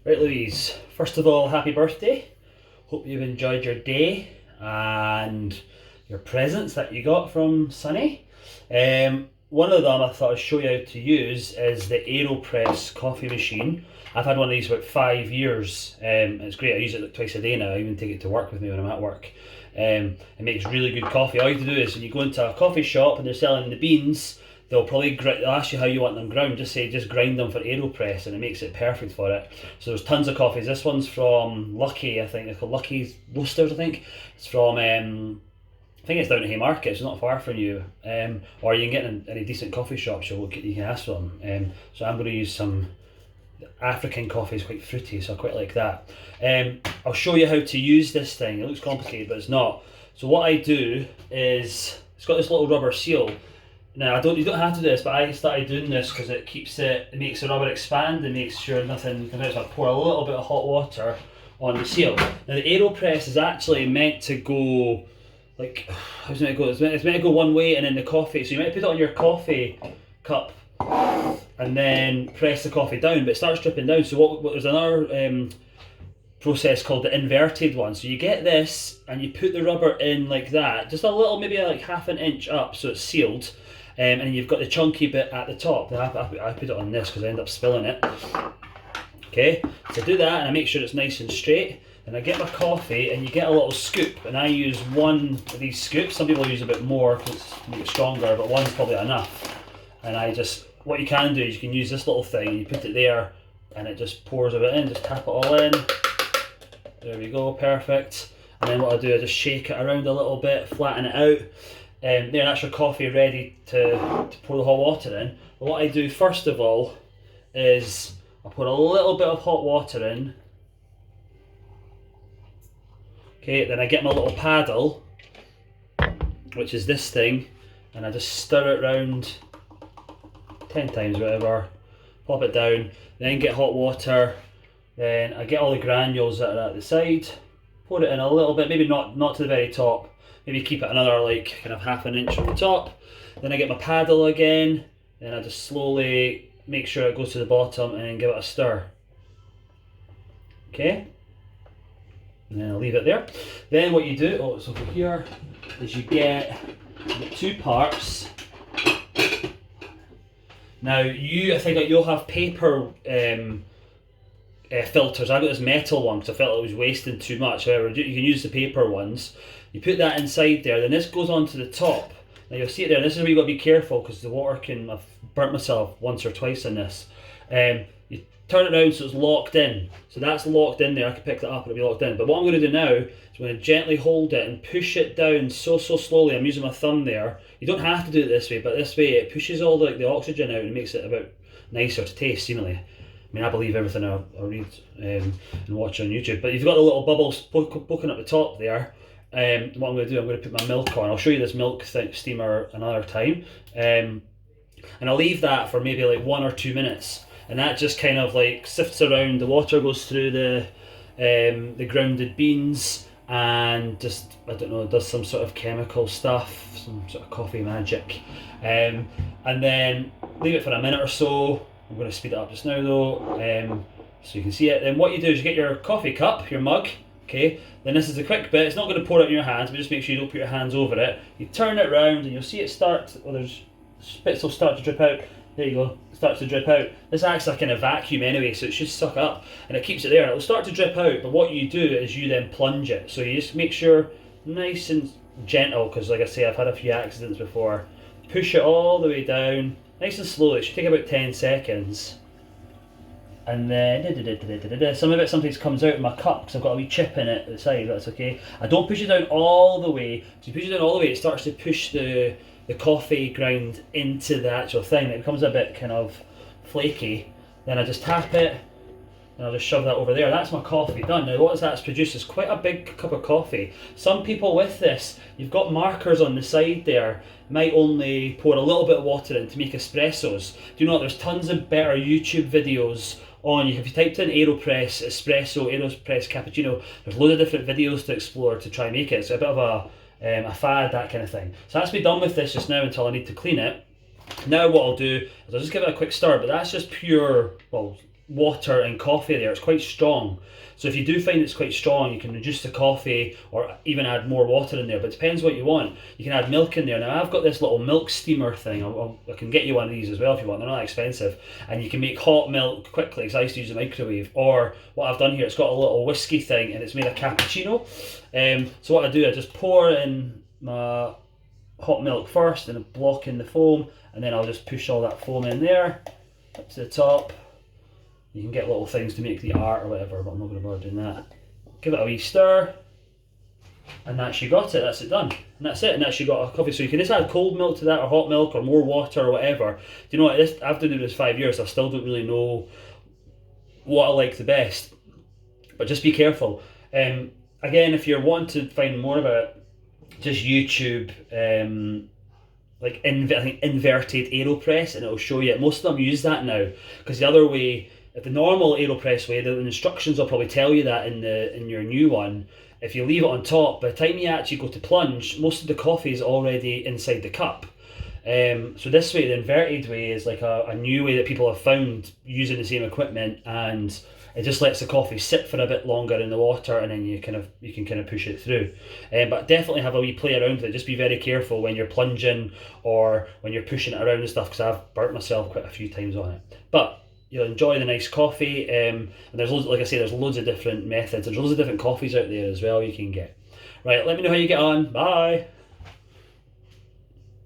Right, Louise, first of all, happy birthday. Hope you've enjoyed your day and your presents that you got from Sunny. One of them I thought I'd show you how to use is the Aeropress coffee machine. I've had one of these for about 5 years. It's great, I use it like twice a day now. I even take it to work with me when I'm at work. It makes really good coffee. All you have to do is when you go into a coffee shop and they're selling the beans, they'll ask you how you want them ground. Just grind them for Aeropress, and it makes it perfect for it. So there's tons of coffees. This one's from Lucky, I think. It's called Lucky's Roasters, I think. It's from, I think it's down at Haymarket. It's not far from you. Or you can get in any decent coffee shops. You can ask for them. So I'm going to use some African coffee. Is quite fruity, so I quite like that. I'll show you how to use this thing. It looks complicated, but it's not. So what I do is, it's got this little rubber seal. Now you don't have to do this, but I started doing this because it makes the rubber expand and makes sure nothing comes out. So I pour a little bit of hot water on the seal. Now the Aeropress is actually meant to go like, how's it meant to go? It's meant to go one way, and then the coffee. So you might put it on your coffee cup and then press the coffee down, but it starts dripping down. So there's another process called the inverted one. So you get this and you put the rubber in like that, just a little, maybe like half an inch up, so it's sealed. And you've got the chunky bit at the top. Now I put it on this because I end up spilling it. Okay, so I do that and I make sure it's nice and straight. And I get my coffee, and you get a little scoop, and I use one of these scoops. Some people use a bit more because it's make it stronger, but one's probably enough. And what you can do is you can use this little thing, you put it there, and it just pours a bit in. Just tap it all in. There we go, perfect. And then what I do, I just shake it around a little bit, flatten it out. That's your coffee ready to pour the hot water in. But what I do first of all is I put a little bit of hot water in. Okay, then I get my little paddle, which is this thing, and I just stir it round 10 times, whatever. Pop it down, then get hot water. Then I get all the granules that are at the side, pour it in a little bit, maybe not to the very top. Maybe keep it another like kind of half an inch from the top. Then I get my paddle again, then I just slowly make sure it goes to the bottom and then give it a stir. Okay, and then I'll leave it there. Then what you do, it's over here, is you get two parts. Now I think you'll have paper filters. I got this metal one because I felt it was wasting too much. However, you can use the paper ones. You put that inside there, then this goes onto the top. Now you'll see it there, this is where you've got to be careful because the water I've burnt myself once or twice in this. You turn it around so it's locked in. So that's locked in there, I can pick that up and it'll be locked in. But what I'm going to do now is I'm going to gently hold it and push it down so slowly. I'm using my thumb there. You don't have to do it this way, but this way it pushes all the oxygen out and makes it a bit nicer to taste, seemingly. I mean, I believe everything I read and watch on YouTube. But you've got the little bubbles poking up the top there. What I'm going to do, I'm going to put my milk on. I'll show you this milk steamer another time. And I'll leave that for maybe like 1 or 2 minutes. And that just kind of like sifts around. The water goes through the grounded beans and just, I don't know, does some sort of chemical stuff, some sort of coffee magic. And then leave it for a minute or so. I'm going to speed it up just now though, so you can see it. Then what you do is you get your coffee cup, your mug, okay, then this is the quick bit. It's not going to pour it in your hands, but just make sure you don't put your hands over it. You turn it round and you'll see it start, there's bits will start to drip out. There you go, it starts to drip out. This acts like in a vacuum anyway, so it should suck up and it keeps it there. It'll start to drip out, but what you do is you then plunge it. So you just make sure, nice and gentle, because like I say, I've had a few accidents before. Push it all the way down, nice and slowly. It should take about 10 seconds. And then some of it sometimes comes out of my cup because I've got a wee chip in it at the side. That's okay. I don't push it down all the way. So you push it down all the way, it starts to push the coffee ground into the actual thing. It becomes a bit kind of flaky. Then I just tap it and I'll just shove that over there. That's my coffee done. Now what that's produced is quite a big cup of coffee. Some people with this, you've got markers on the side there, might only pour a little bit of water in to make espressos. Do you know what, there's tons of better YouTube videos on. If you typed in Aeropress espresso, Aeropress cappuccino, there's loads of different videos to explore to try and make it. It's a bit of a fad, that kind of thing. So that's me done with this just now until I need to clean it. Now what I'll do is I'll just give it a quick stir, but that's just pure, well, water and coffee there. It's quite strong. So if you do find it's quite strong, you can reduce the coffee or even add more water in there. But it depends what you want. You can add milk in there. Now I've got this little milk steamer thing. I can get you one of these as well if you want. They're not expensive. And you can make hot milk quickly because I used to use a microwave. Or what I've done here, it's got a little whiskey thing and it's made a cappuccino. So what I do, I just pour in my hot milk first and block in the foam. And then I'll just push all that foam in there up to the top. You can get little things to make the art or whatever, but I'm not going to bother doing that. Give it a wee stir, and that's you got it. That's it done, and that's it. And that's you got a coffee. So you can just add cold milk to that, or hot milk, or more water, or whatever. Do you know what? I've been doing this 5 years. I still don't really know what I like the best, but just be careful. Again, if you're wanting to find more about it, just YouTube. Like I think inverted Aeropress, and it'll show you. Most of them use that now, because the other way, the normal Aeropress way, the instructions will probably tell you that in your new one. If you leave it on top, by the time you actually go to plunge, most of the coffee is already inside the cup. So this way, the inverted way, is like a new way that people have found using the same equipment, and it just lets the coffee sit for a bit longer in the water, and then you can kind of push it through. But definitely have a wee play around with it. Just be very careful when you're plunging or when you're pushing it around and stuff, because I've burnt myself quite a few times on it. But you'll enjoy the nice coffee, and there's loads, like I say, there's loads of different methods. There's loads of different coffees out there as well you can get. Right, let me know how you get on. Bye.